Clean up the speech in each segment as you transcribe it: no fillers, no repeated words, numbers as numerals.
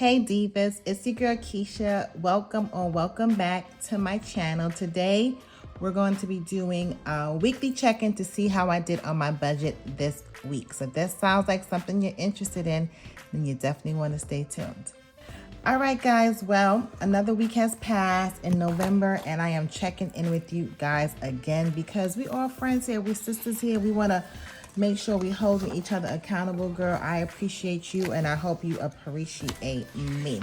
Hey divas, it's your girl Keisha. Welcome or welcome back to my channel. Today we're going to be doing a weekly check-in to see how I did on my budget this week. So if this sounds like something you're interested in, then you definitely want to stay tuned. All right guys, well, another week has passed in November and I am checking in with you guys again because we all friends here, we sisters here. We want to make sure we holding each other accountable, girl. I appreciate you and I hope you appreciate me.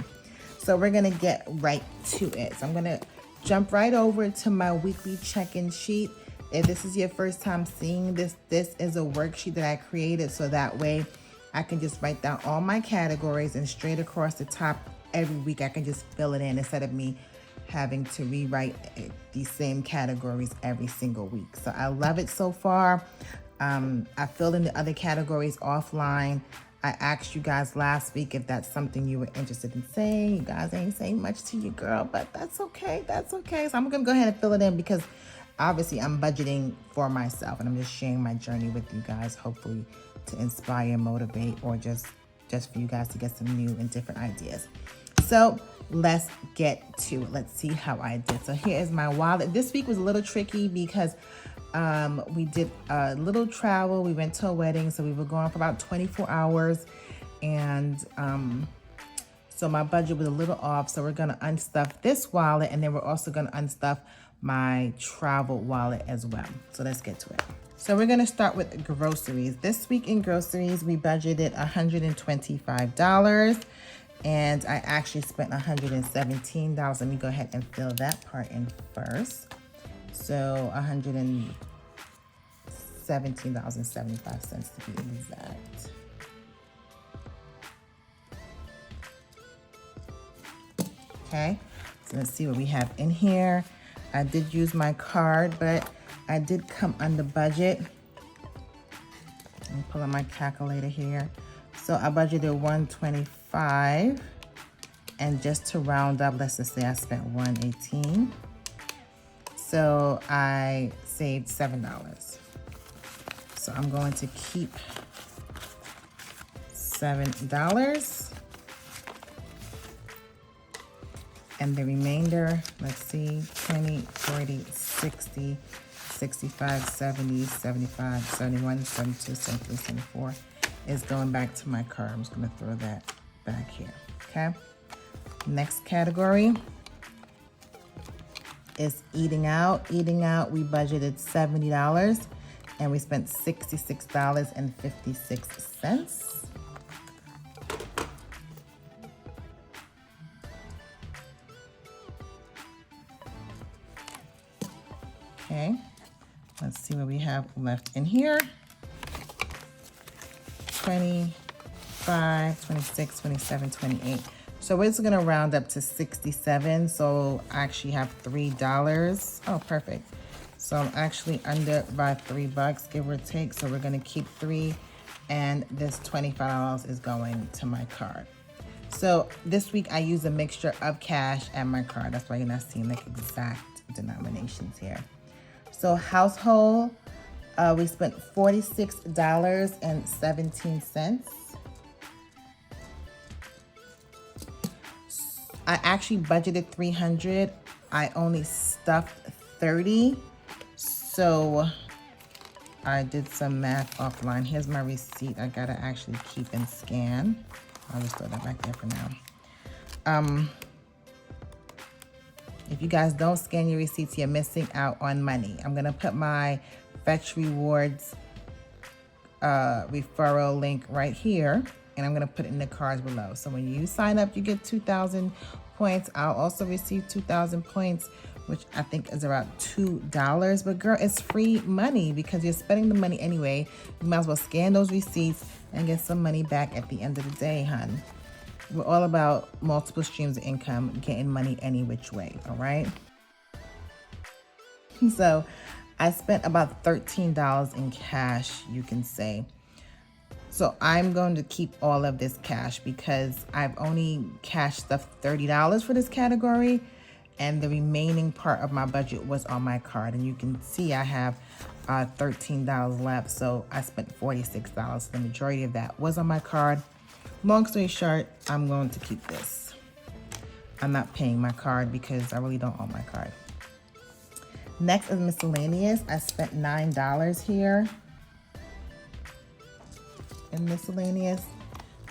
So we're gonna get right to it. So I'm gonna jump right over to my weekly check-in sheet. If this is your first time seeing this, this is a worksheet that I created so that way I can just write down all my categories and straight across the top every week I can just fill it in instead of me having to rewrite these same categories every single week. So I love it so far. I filled in the other categories offline. I asked you guys last week if that's something you were interested in saying. You guys ain't saying much to your girl, but that's okay. That's okay. So I'm gonna go ahead and fill it in because obviously I'm budgeting for myself and I'm just sharing my journey with you guys, hopefully to inspire, motivate, or just for you guys to get some new and different ideas. So let's get to it. Let's see how I did. So here is my wallet. This week was a little tricky because we did a little travel. We went to a wedding, so we were gone for about 24 hours. And so my budget was a little off. So we're gonna unstuff this wallet and then we're also gonna unstuff my travel wallet as well. So let's get to it. So we're gonna start with groceries. This week in groceries, we budgeted $125 and I actually spent $117. Let me go ahead and fill that part in first. So $117.75 to be exact. Okay, so let's see what we have in here. I did use my card, but I did come under budget. Let me pull out my calculator here. So I budgeted $125, and just to round up, let's just say I spent $118. So I saved $7. So I'm going to keep $7. And the remainder, let's see, 20, 40, 60, 65, 70, 75, 71, 72, 73, 74 is going back to my card. I'm just gonna throw that back here, okay? Next category is eating out. Eating out, we budgeted $70 and we spent $66.56. Okay, let's see what we have left in here. 25, 26, 27, 28. So we're just gonna round up to 67. So I actually have $3. Oh, perfect. So I'm actually under by $3, give or take. So we're gonna keep 3 and this $25 is going to my card. So this week I use a mixture of cash and my card. That's why you're not seeing like exact denominations here. So household, we spent $46.17. I actually budgeted $300. I only stuffed $30. So I did some math offline. Here's my receipt. I gotta actually keep and scan. I'll just throw that back there for now. If you guys don't scan your receipts, you're missing out on money. I'm gonna put my Fetch Rewards referral link right here, and I'm gonna put it in the cards below. So when you sign up, you get 2,000 points. I'll also receive 2,000 points, which I think is around $2. But girl, it's free money because you're spending the money anyway. You might as well scan those receipts and get some money back at the end of the day, hun. We're all about multiple streams of income, getting money any which way, all right? So I spent about $13 in cash, you can say. So I'm going to keep all of this cash because I've only cash stuffed $30 for this category, and the remaining part of my budget was on my card. And you can see I have $13 left, so I spent $46. The majority of that was on my card. Long story short, I'm going to keep this. I'm not paying my card because I really don't own my card. Next is miscellaneous. I spent $9 here in miscellaneous.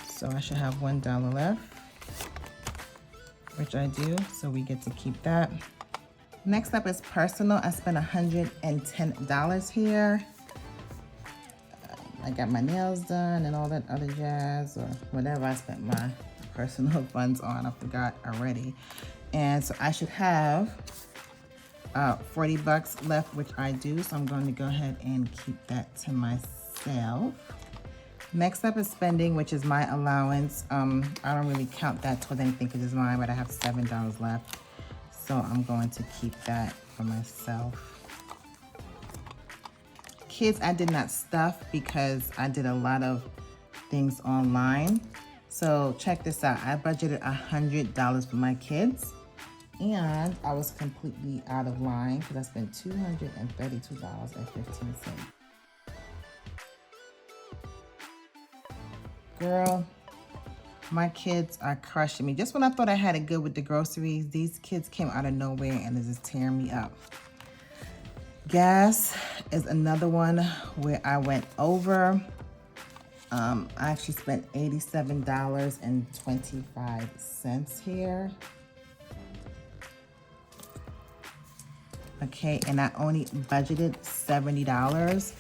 So I should have $1 left, which I do, so we get to keep that. Next up is personal. I spent $110 here. I got my nails done and all that other jazz, or whatever I spent my personal funds on. I forgot already. And so I should have 40 bucks left, which I do. So I'm going to go ahead and keep that to myself. Next up is spending, which is my allowance. I don't really count that towards anything because it's mine, but I have $7 left. So I'm going to keep that for myself. Kids, I did not stuff because I did a lot of things online. So check this out. I budgeted $100 for my kids, and I was completely out of line because I spent $232.15. Girl, my kids are crushing me. Just when I thought I had it good with the groceries, these kids came out of nowhere and they're just tearing me up. Gas is another one where I went over. I actually spent $87.25 here. Okay, and I only budgeted $70,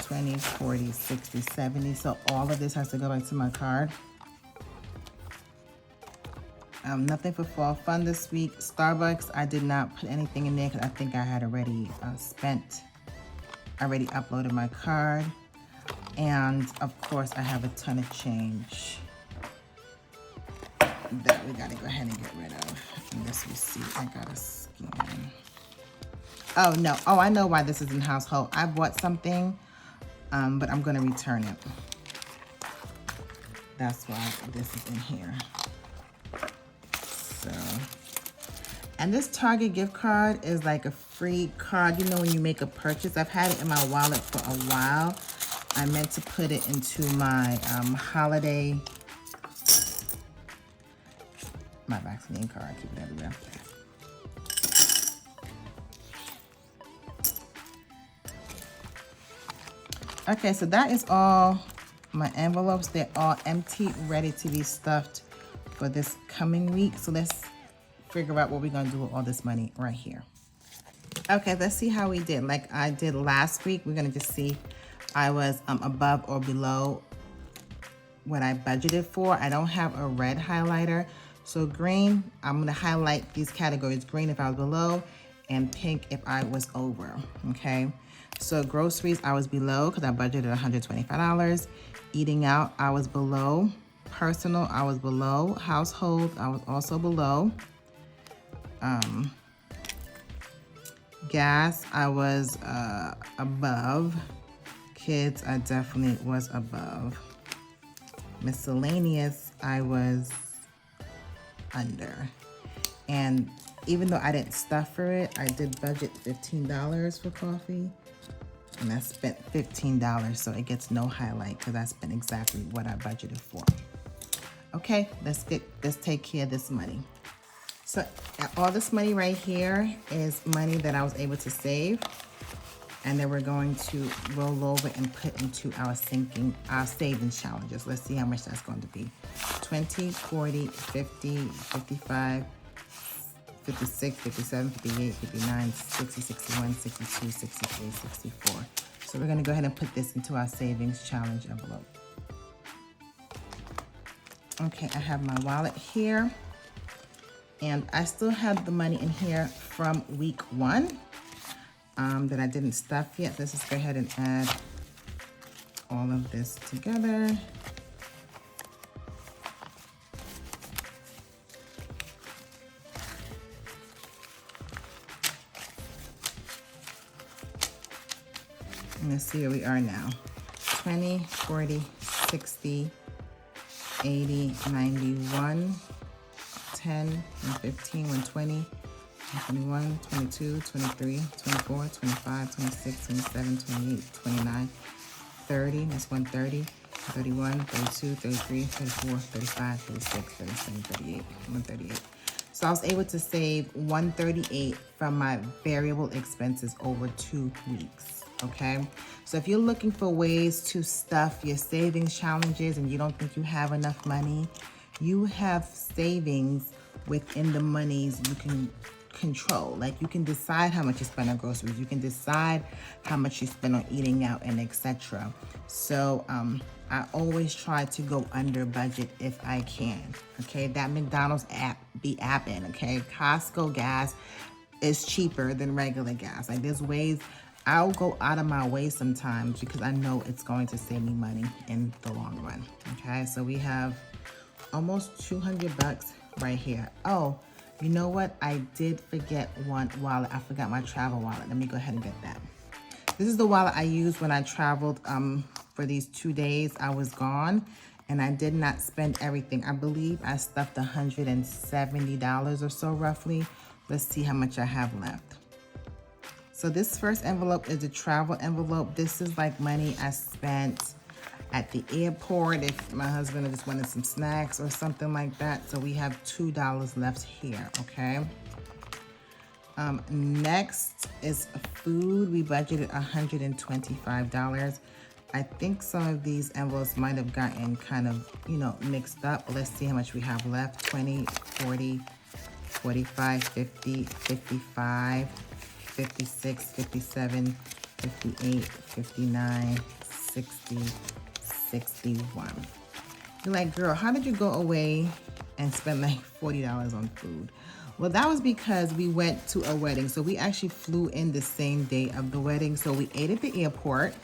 20, 40, 60, 70. So all of this has to go back to my card. Nothing for fall fun this week. Starbucks, I did not put anything in there because I think I had already already uploaded my card. And of course, I have a ton of change that we gotta go ahead and get rid of. And this receipt, I gotta scan. Oh no, oh, I know why this is in household. I bought something, but I'm gonna return it. That's why this is in here. So, and this Target gift card is like a free card, you know, when you make a purchase. I've had it in my wallet for a while. I meant to put it into my holiday, my vaccine card. I keep it everywhere. Okay, so that is all my envelopes. They're all empty, ready to be stuffed for this coming week. So let's figure out what we're gonna do with all this money right here. Okay, let's see how we did. Like I did last week, we're gonna just see I was above or below what I budgeted for. I don't have a red highlighter. So green, I'm gonna highlight these categories. Green if I was below, and pink if I was over, okay? So groceries, I was below because I budgeted $125. Eating out, I was below. Personal, I was below. Household, I was also below. Gas, I was above. Kids, I definitely was above. Miscellaneous, I was under. And even though I didn't stuff for it, I did budget $15 for coffee. And I spent $15, so it gets no highlight because I spent exactly what I budgeted for. Okay, let's take care of this money. So all this money right here is money that I was able to save, and then we're going to roll over and put into our savings challenges. Let's see how much that's going to be. 20, 40, 50, 55, 56, 57, 58, 59, 60, 61, 62, 63, 64. So we're gonna go ahead and put this into our savings challenge envelope. Okay, I have my wallet here, and I still have the money in here from week 1 that I didn't stuff yet. Let's just go ahead and add all of this together. And let's see where we are now. 20, 40, 60, 80, 91, 10, 15, 120, 21, 22, 23, 24, 25, 26, 27, 28, 29, 30, that's 130, 31, 32, 33, 34, 35, 36, 37, 38, 138. So I was able to save $138 from my variable expenses over 2 weeks, okay? So if you're looking for ways to stuff your savings challenges and you don't think you have enough money, you have savings within the monies you can control. Like, you can decide how much you spend on groceries, you can decide how much you spend on eating out, and etc. So I always try to go under budget if I can. Okay, that McDonald's app be apping. Okay, Costco gas is cheaper than regular gas. Like, there's ways I'll go out of my way sometimes because I know it's going to save me money in the long run. Okay, so we have almost $200 right here. Oh, you know what? I did forget one wallet. I forgot my travel wallet. Let me go ahead and get that. This is the wallet I used when I traveled for these 2 days I was gone, and I did not spend everything. I believe I stuffed $170 or so roughly. Let's see how much I have left. So this first envelope is a travel envelope. This is like money I spent at the airport if my husband just wanted some snacks or something like that. So we have $2 left here, okay? Next is food. We budgeted $125. I think some of these envelopes might have gotten kind of, mixed up. But let's see how much we have left. 20, 40, 45, 50, 55, 56, 57, 58, 59, 60, 61. You're like, girl, how did you go away and spend like $40 on food? Well, that was because we went to a wedding. So we actually flew in the same day of the wedding. So we ate at the airport,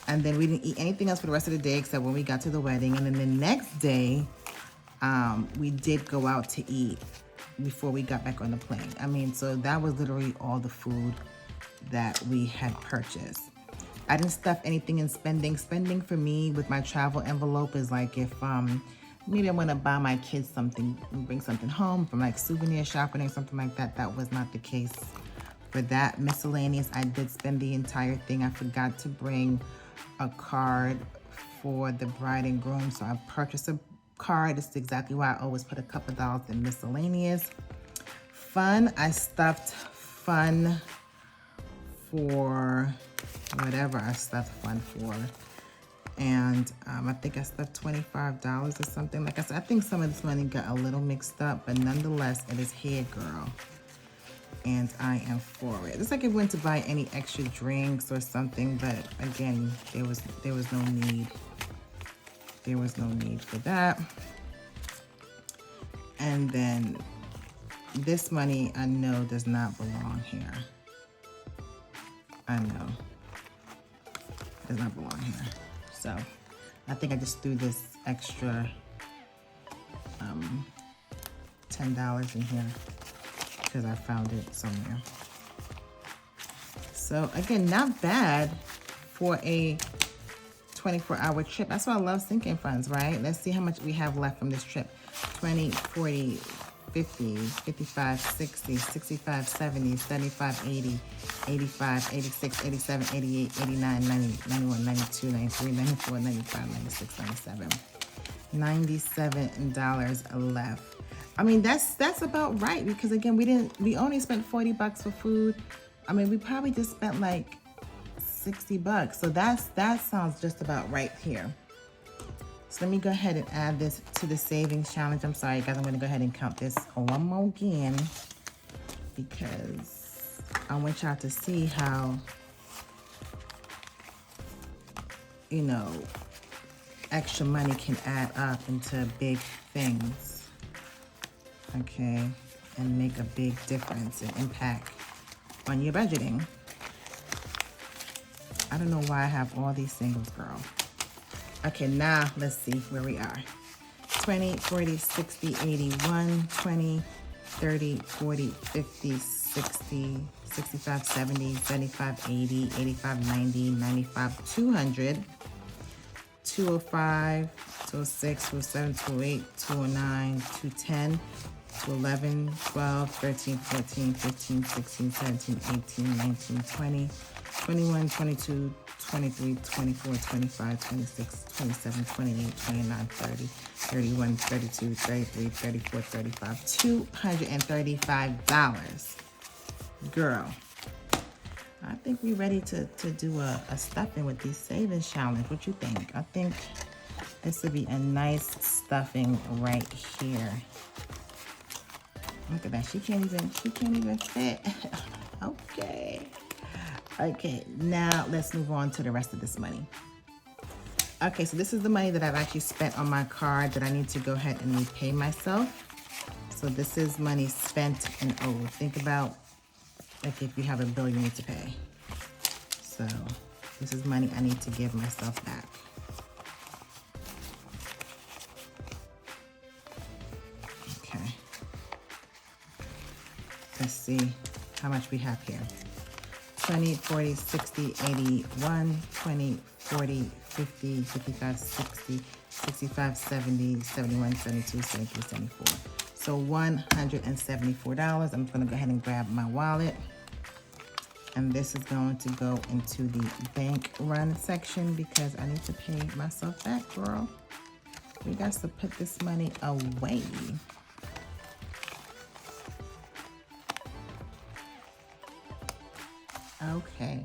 and then we didn't eat anything else for the rest of the day except when we got to the wedding. And then the next day, we did go out to eat before we got back on the plane. I mean, so that was literally all the food that we had purchased. I didn't stuff anything in spending. Spending for me with my travel envelope is like if maybe I want to buy my kids something, bring something home from like souvenir shopping or something like that. That was not the case for that. Miscellaneous, I did spend the entire thing. I forgot to bring a card for the bride and groom, so I purchased a card. This is exactly why I always put a couple dollars in miscellaneous. Fun, I stuffed fun for whatever I stuffed fun for. And I think I stuffed $25 or something. Like I said, I think some of this money got a little mixed up, but nonetheless, it is here, girl. And I am for it. It's like if we went to buy any extra drinks or something, but again, there was no need. There was no need for that. And then this money I know does not belong here. I know. It does not belong here. So I think I just threw this extra $10 in here because I found it somewhere. So again, not bad for a 24-hour trip. That's why I love sinking funds, right? Let's see how much we have left from this trip. 20, 40, 50, 55, 60, 65, 70, 75, 80, 85, 86, 87, 88, 89, 90, 91, 92, 93, 94, 95, 96, 97. $97 left. I mean, that's about right, because again, we only spent $40 for food. I mean, we probably just spent like $60. So that sounds just about right here. So let me go ahead and add this to the savings challenge. I'm sorry, guys, I'm gonna go ahead and count this one more again because I want y'all to see how, extra money can add up into big things, okay, and make a big difference and impact on your budgeting. I don't know why I have all these singles, girl. Okay, now let's see where we are. 20, 40, 60, 81, 20, 30, 40, 50, 60, 65, 70, 75, 80, 85, 90, 95, 200, 205, 206, 207, 208, 209, 210, to 11, 12, 13, 14, 15, 16, 17, 18, 19, 20, 21, 22, 23, 24, 25, 26, 27, 28, 29, 30, 31, 32, 33, 34, 35, $235. Girl, I think we're ready to do a stuffing with these savings challenge. What you think? I think this would be a nice stuffing right here. Look at that. She can't even fit. Okay, now let's move on to the rest of this money. Okay, so this is the money that I've actually spent on my card that I need to go ahead and repay myself. So this is money spent and owed. Think about like if you have a bill you need to pay. So this is money I need to give myself back. Okay. Let's see how much we have here. 20, 40, 60, 81, 20, 40, 50, 55, 60, 65, 70, 71, 72, 73, 74. So $174. I'm gonna go ahead and grab my wallet. And this is going to go into the bank run section because I need to pay myself back, girl. We got to put this money away. Okay,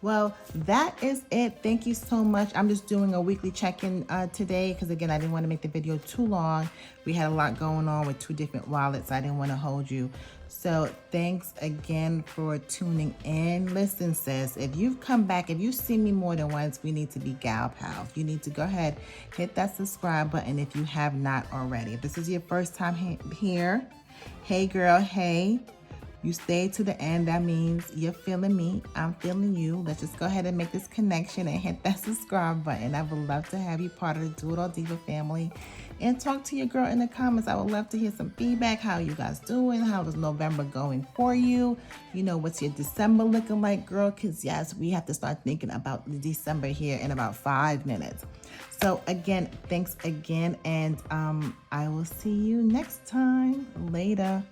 well, that is it. Thank you so much. I'm just doing a weekly check-in today because, again, I didn't want to make the video too long. We had a lot going on with 2 different wallets. I didn't want to hold you. So thanks again for tuning in. Listen, sis, if you've come back, if you've seen me more than once, we need to be gal pals. You need to go ahead, hit that subscribe button if you have not already. If this is your first time here, hey, girl, hey. You stayed to the end, that means you're feeling me, I'm feeling you. Let's just go ahead and make this connection and hit that subscribe button. I would love to have you part of the Do It All Diva family. And talk to your girl in the comments. I would love to hear some feedback. How you guys doing? How is November going for you? You know, what's your December looking like, girl? Because yes, we have to start thinking about December here in about 5 minutes. So again, thanks again. And I will see you next time. Later.